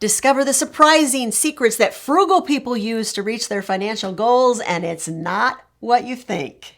Discover the surprising secrets that frugal people use to reach their financial goals, and it's not what you think.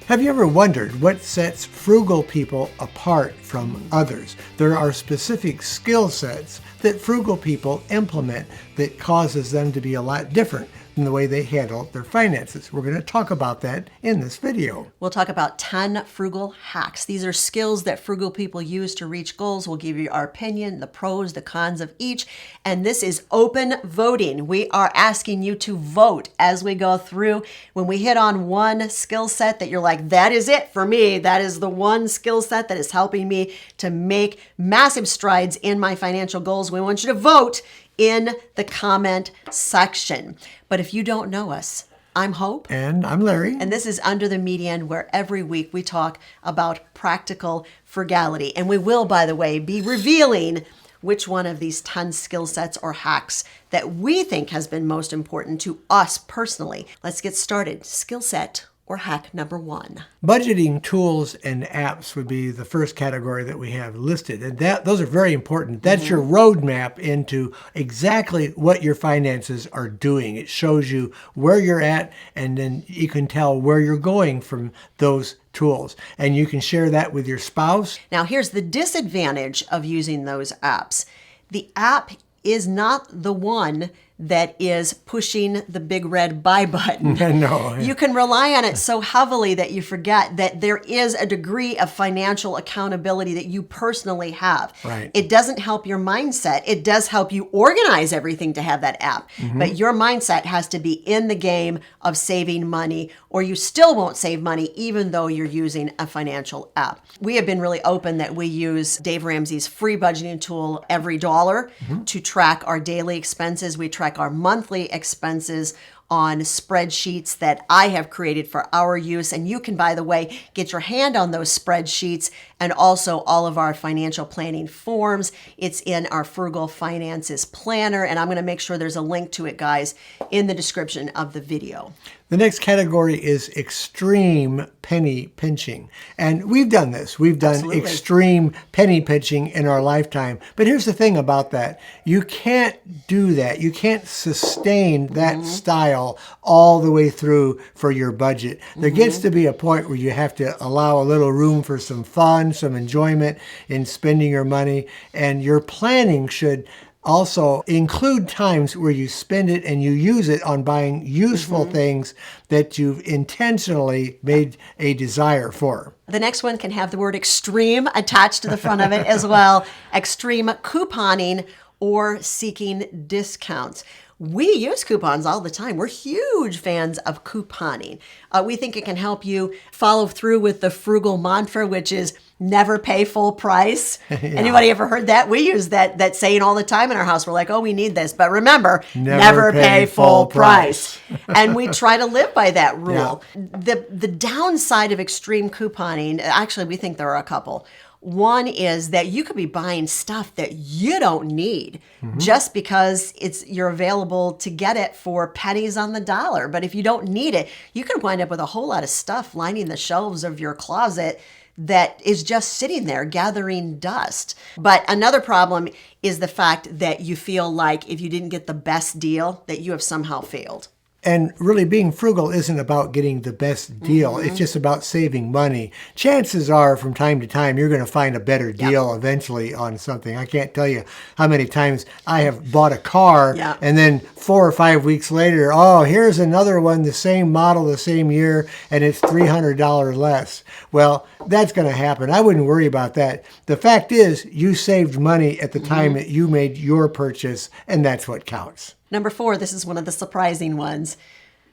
Have you ever wondered what sets frugal people apart from others? There are specific skill sets that frugal people implement that causes them to be a lot different than the way they handle their finances. We're going to talk about that in this video. We'll talk about 10 frugal hacks. These are skills that frugal people use to reach goals. We'll give you our opinion, the pros, the cons of each. And this is open voting. We are asking you to vote as we go through. When we hit on one skill set that you're like, that is it for me, that is the one skill set that is helping me to make massive strides in my financial goals, we want you to vote in the comment section. But if you don't know us, I'm Hope. And I'm Larry. And this is Under the Median, where every week we talk about practical frugality. And we will, by the way, be revealing which one of these 10 skill sets or hacks that we think has been most important to us personally. Let's get started. Skill set or hack number 1. Budgeting tools and apps would be the first category that we have listed. And those are very important. That's your roadmap into exactly what your finances are doing. It shows you where you're at, and then you can tell where you're going from those tools. And you can share that with your spouse. Now, here's the disadvantage of using those apps. The app is not the one that is pushing the big red buy button. No. You can rely on it so heavily that you forget that there is a degree of financial accountability that you personally have. Right. It doesn't help your mindset. It does help you organize everything to have that app. But your mindset has to be in the game of saving money, or you still won't save money even though you're using a financial app. We have been really open that we use Dave Ramsey's free budgeting tool, Every Dollar, to track our daily expenses. We track our monthly expenses on spreadsheets that I have created for our use. And you can, by the way, get your hand on those spreadsheets and also all of our financial planning forms. It's in our Frugal Finances Planner, and I'm going to make sure there's a link to it, guys, in the description of the video. The next category is extreme penny pinching. And we've done this. We've done Absolutely. Extreme penny pinching in our lifetime. But here's the thing about that. You can't do that. You can't sustain that style all the way through for your budget. There gets to be a point where you have to allow a little room for some fun, some enjoyment in spending your money. And your planning should also include times where you spend it and you use it on buying useful things that you've intentionally made a desire for. The next one can have the word extreme attached to the front of it as well. Extreme couponing or seeking discounts. We use coupons all the time. We're huge fans of couponing. We think it can help you follow through with the frugal mantra, which is never pay full price. Anybody ever heard that? We use that saying all the time in our house. We're like, oh, we need this. But remember, never pay full price. And we try to live by that rule. Yeah. The downside of extreme couponing, actually, we think there are a couple. One is that you could be buying stuff that you don't need just because you're available to get it for pennies on the dollar. But if you don't need it, you can wind up with a whole lot of stuff lining the shelves of your closet that is just sitting there gathering dust. But another problem is the fact that you feel like if you didn't get the best deal, that you have somehow failed. And really, being frugal isn't about getting the best deal. It's just about saving money. Chances are, from time to time, you're going to find a better deal eventually on something. I can't tell you how many times I have bought a car, and then 4 or 5 weeks later, oh, here's another one, the same model, the same year, and it's $300 less. Well, that's going to happen. I wouldn't worry about that. The fact is, you saved money at the time that you made your purchase, and that's what counts. Number 4, this is one of the surprising ones.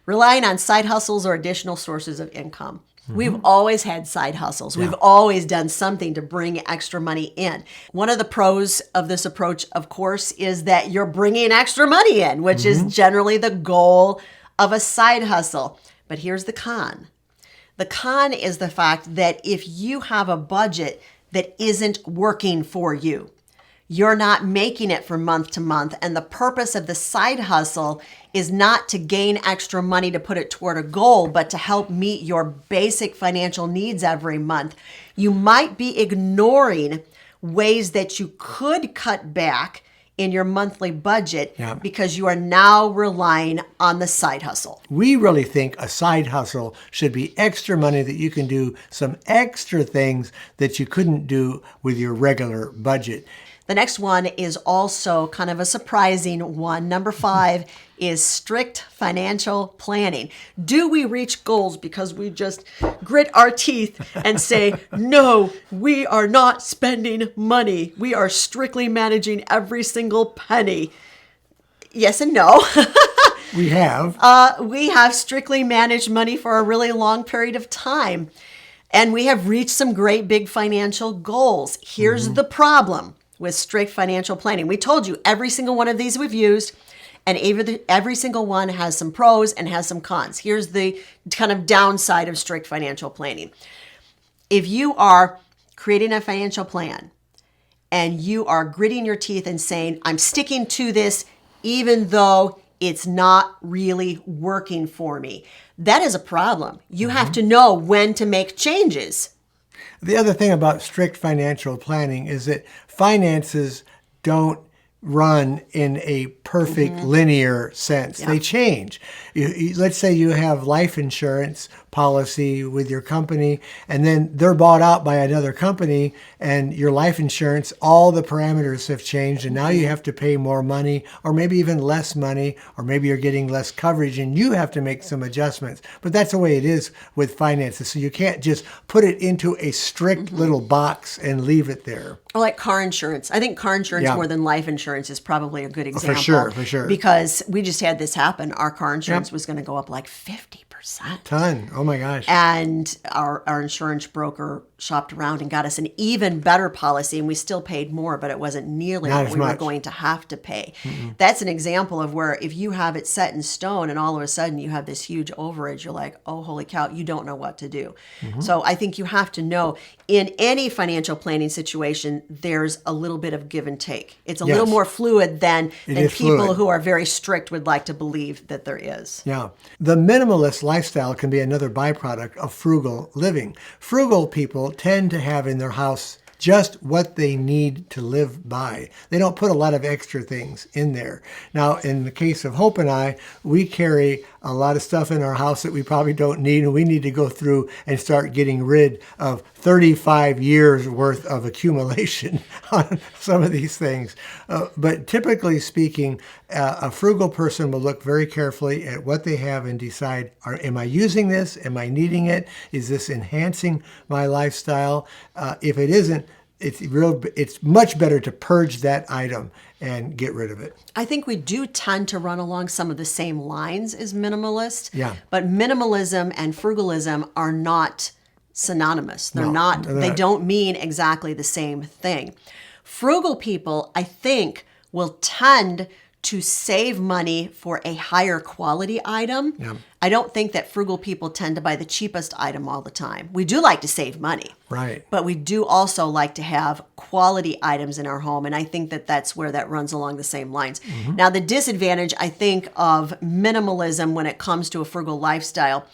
Relying on side hustles or additional sources of income. We've always had side hustles. We've always done something to bring extra money in. One of the pros of this approach, of course, is that you're bringing extra money in, which is generally the goal of a side hustle. But here's the con. The con is the fact that if you have a budget that isn't working for you, you're not making it from month to month. And the purpose of the side hustle is not to gain extra money to put it toward a goal, but to help meet your basic financial needs every month. You might be ignoring ways that you could cut back in your monthly budget Yeah. because you are now relying on the side hustle. We really think a side hustle should be extra money that you can do some extra things that you couldn't do with your regular budget. The next one is also kind of a surprising one. Number 5 is strict financial planning. Do we reach goals because we just grit our teeth and say, no, we are not spending money. We are strictly managing every single penny? Yes and no. We have. We have strictly managed money for a really long period of time. And we have reached some great big financial goals. Here's the problem with strict financial planning. We told you every single one of these we've used, and every single one has some pros and has some cons. Here's the kind of downside of strict financial planning. If you are creating a financial plan and you are gritting your teeth and saying, I'm sticking to this even though it's not really working for me, that is a problem. You have to know when to make changes. The other thing about strict financial planning is that finances don't run in a perfect linear sense. They change. Let's say you have life insurance policy with your company, and then they're bought out by another company, and your life insurance, all the parameters have changed, and now you have to pay more money, or maybe even less money, or maybe you're getting less coverage, and you have to make some adjustments. But that's the way it is with finances. So you can't just put it into a strict little box and leave it there. Or like car insurance. I think car insurance more than life insurance is probably a good example. For sure. Because we just had this happen. Our car insurance was going to go up like 50%. Ton. Oh my gosh. And our insurance broker shopped around and got us an even better policy, and we still paid more, but it wasn't nearly Not what as we were much. going to have to pay. That's an example of where if you have it set in stone and all of a sudden you have this huge overage, you're like, oh, holy cow, you don't know what to do. So I think you have to know in any financial planning situation, there's a little bit of give and take. It's a little more fluid than is people fluid. who are very strict would like to believe that there is. Yeah. The minimalist lifestyle can be another byproduct of frugal living. Frugal people tend to have in their house just what they need to live by. They don't put a lot of extra things in there. Now, in the case of Hope and I, we carry a lot of stuff in our house that we probably don't need, and we need to go through and start getting rid of 35 years worth of accumulation on some of these things. But typically speaking, a frugal person will look very carefully at what they have and decide, am I using this? Am I needing it? Is this enhancing my lifestyle? If it isn't, it's much better to purge that item and get rid of it. I think we do tend to run along some of the same lines as minimalist. Yeah. But minimalism and frugalism are not synonymous. They're No, not, they're they not. don't mean exactly the same thing. Frugal people, I think, will tend to save money for a higher quality item. Yeah. I don't think that frugal people tend to buy the cheapest item all the time. We do like to save money. Right. But we do also like to have quality items in our home. And I think that that's where that runs along the same lines. Now, the disadvantage, I think, of minimalism when it comes to a frugal lifestyle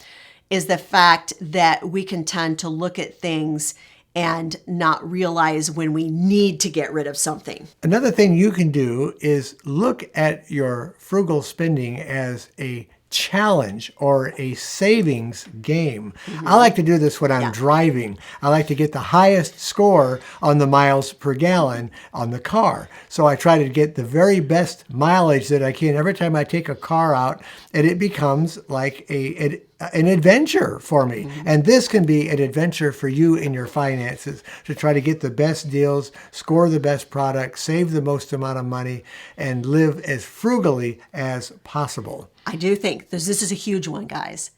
is the fact that we can tend to look at things and not realize when we need to get rid of something. Another thing you can do is look at your frugal spending as a challenge or a savings game. I like to do this when I'm driving. I like to get the highest score on the miles per gallon on the car. So I try to get the very best mileage that I can every time I take a car out, and it becomes like an adventure for me. And this can be an adventure for you in your finances to try to get the best deals, score the best product, save the most amount of money, and live as frugally as possible. I do think this is a huge one, guys,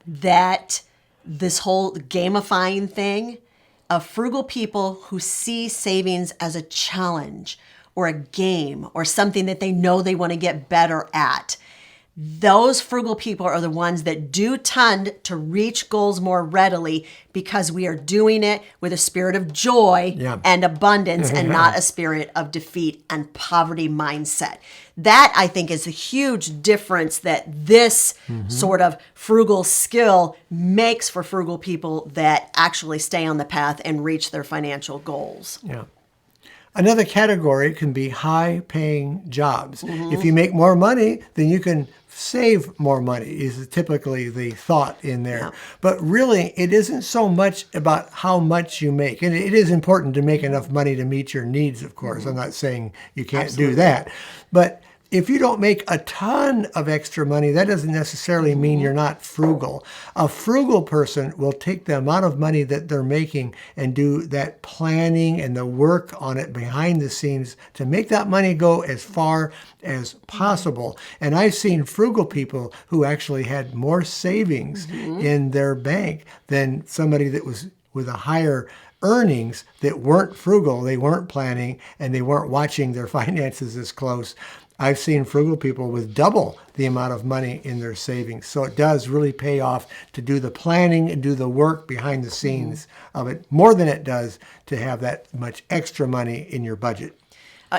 that this whole gamifying thing of frugal people who see savings as a challenge or a game or something that they know they want to get better at. Those frugal people are the ones that do tend to reach goals more readily because we are doing it with a spirit of joy and abundance and not a spirit of defeat and poverty mindset. That, I think, is a huge difference that this sort of frugal skill makes for frugal people that actually stay on the path and reach their financial goals. Yeah. Another category can be high-paying jobs. If you make more money, then you can save more money is typically the thought in there. Yeah. But really, it isn't so much about how much you make. And it is important to make enough money to meet your needs, of course. I'm not saying you can't do that. But if you don't make a ton of extra money, that doesn't necessarily mean you're not frugal. A frugal person will take the amount of money that they're making and do that planning and the work on it behind the scenes to make that money go as far as possible. And I've seen frugal people who actually had more savings in their bank than somebody that was with a higher earnings that weren't frugal, they weren't planning, and they weren't watching their finances as close. I've seen frugal people with double the amount of money in their savings. So it does really pay off to do the planning and do the work behind the scenes of it more than it does to have that much extra money in your budget.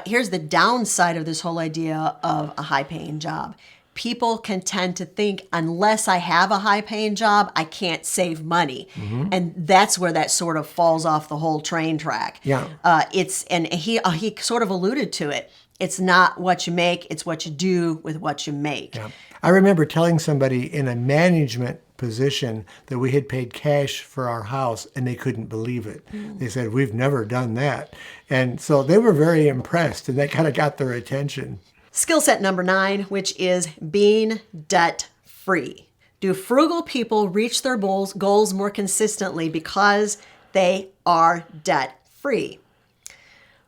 Here's the downside of this whole idea of a high-paying job. People can tend to think, unless I have a high-paying job, I can't save money. And that's where that sort of falls off the whole train track. Yeah. He sort of alluded to it. It's not what you make, it's what you do with what you make. Yeah. I remember telling somebody in a management position that we had paid cash for our house, and they couldn't believe it. They said, we've never done that. And so they were very impressed, and that kind of got their attention. Skill set number 9, which is being debt-free. Do frugal people reach their goals more consistently because they are debt-free?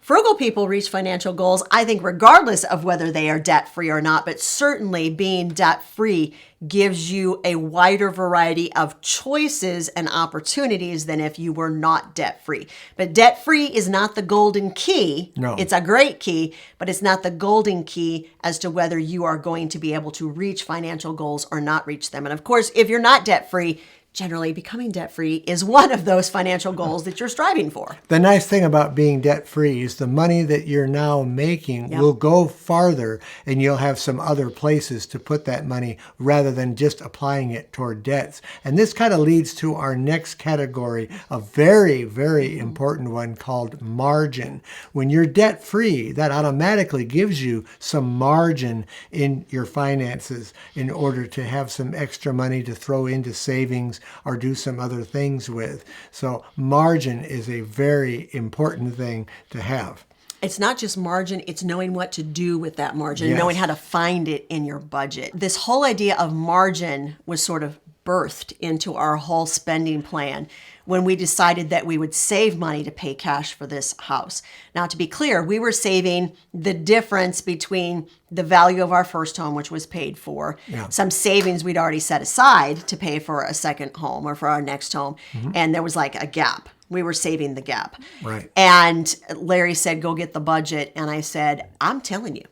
Frugal people reach financial goals, I think, regardless of whether they are debt-free or not, but certainly being debt-free gives you a wider variety of choices and opportunities than if you were not debt-free. But debt-free is not the golden key. No. It's a great key, but it's not the golden key as to whether you are going to be able to reach financial goals or not reach them. And of course, if you're not debt-free, generally becoming debt-free is one of those financial goals that you're striving for. The nice thing about being debt-free is the money that you're now making will go farther, and you'll have some other places to put that money rather than just applying it toward debts. And this kind of leads to our next category, a very, very important one called margin. When you're debt-free, that automatically gives you some margin in your finances in order to have some extra money to throw into savings or do some other things with. So margin is a very important thing to have. It's not just margin, it's knowing what to do with that margin, Yes. knowing how to find it in your budget. This whole idea of margin was sort of birthed into our whole spending plan when we decided that we would save money to pay cash for this house. Now, to be clear, we were saving the difference between the value of our first home, which was paid for, some savings we'd already set aside to pay for a second home or for our next home, and there was like a gap. We were saving the gap. Right. And Larry said, go get the budget. And I said, I'm telling you,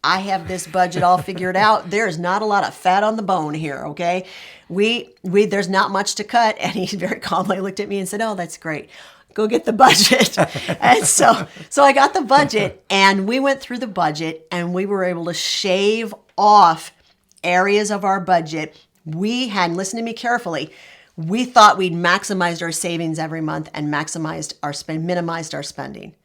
I have this budget all figured out. There is not a lot of fat on the bone here, okay? There's not much to cut. And he very calmly looked at me and said, oh, that's great. Go get the budget. And so I got the budget, and we went through the budget, and we were able to shave off areas of our budget. We had, listen to me carefully, we thought we'd maximized our savings every month and minimized our spending.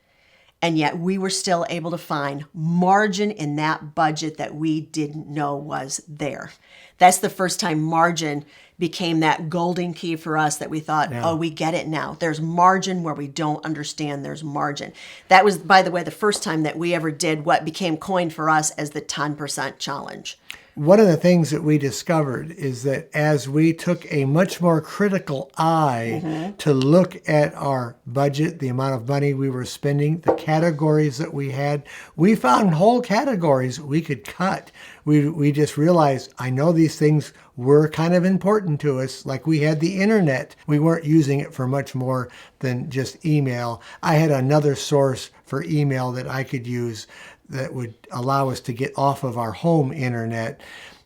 And yet we were still able to find margin in that budget that we didn't know was there. That's the first time margin became that golden key for us that we thought, oh, we get it now. There's margin where we don't understand there's margin. That was, by the way, the first time that we ever did what became coined for us as the 10% challenge. One of the things that we discovered is that as we took a much more critical eye to look at our budget, the amount of money we were spending, the categories that we had, we found whole categories we could cut. We just realized, I know these things were kind of important to us. Like we had the internet. We weren't using it for much more than just email. I had another source for email that I could use that would allow us to get off of our home internet.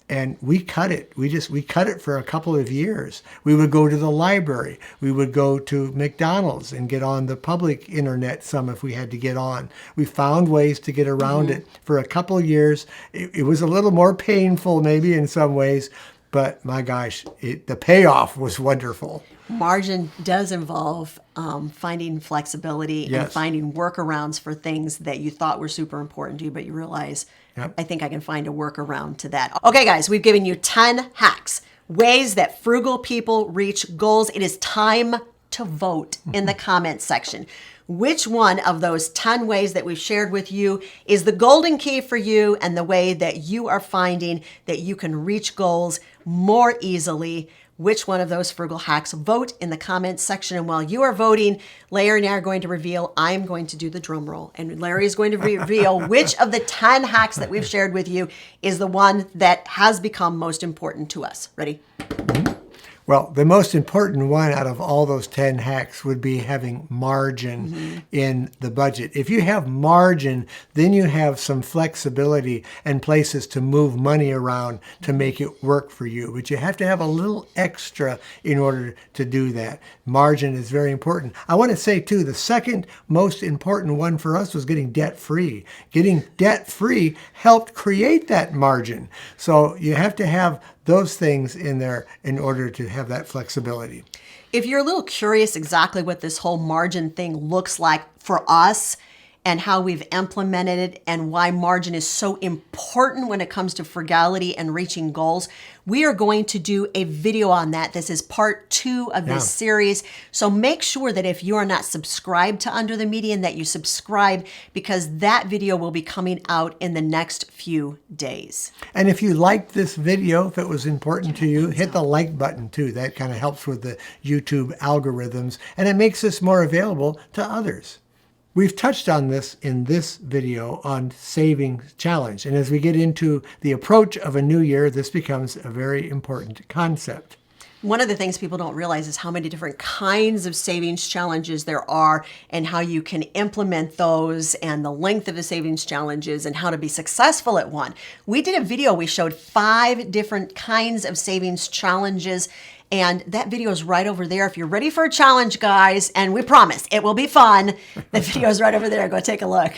And we cut it. We cut it for a couple of years. We would go to the library. We would go to McDonald's and get on the public internet some if we had to get on. We found ways to get around it for a couple of years. It was a little more painful maybe in some ways, but my gosh, the payoff was wonderful. Margin does involve finding flexibility and Yes. finding workarounds for things that you thought were super important to you, but you realize, Yep. I think I can find a workaround to that. Okay, guys, we've given you 10 hacks, ways that frugal people reach goals. It is time to vote in the comments section. Which one of those 10 ways that we've shared with you is the golden key for you and the way that you are finding that you can reach goals more easily? Which one of those frugal hacks? Vote in the comments section. And while you are voting, Larry and I are going to reveal, I'm going to do the drum roll. And Larry is going to reveal which of the 10 hacks that we've shared with you is the one that has become most important to us. Ready? Well, the most important one out of all those 10 hacks would be having margin in the budget. If you have margin, then you have some flexibility and places to move money around to make it work for you. But you have to have a little extra in order to do that. Margin is very important. I want to say, too, the second most important one for us was getting debt-free. Getting debt-free helped create that margin. So you have to have those things in there in order to have that flexibility. If you're a little curious exactly what this whole margin thing looks like for us and how we've implemented it and why margin is so important when it comes to frugality and reaching goals, we are going to do a video on that. This is part 2 of this series. So make sure that if you are not subscribed to Under the Median, that you subscribe, because that video will be coming out in the next few days. And if you liked this video, if it was important to you, hit the like button too. That kind of helps with the YouTube algorithms, and it makes us more available to others. We've touched on this in this video on savings challenge. And as we get into the approach of a new year, this becomes a very important concept. One of the things people don't realize is how many different kinds of savings challenges there are and how you can implement those and the length of the savings challenges and how to be successful at one. We did a video, we showed 5 different kinds of savings challenges, and that video is right over there. If you're ready for a challenge, guys, and we promise it will be fun, the video is right over there. Go take a look.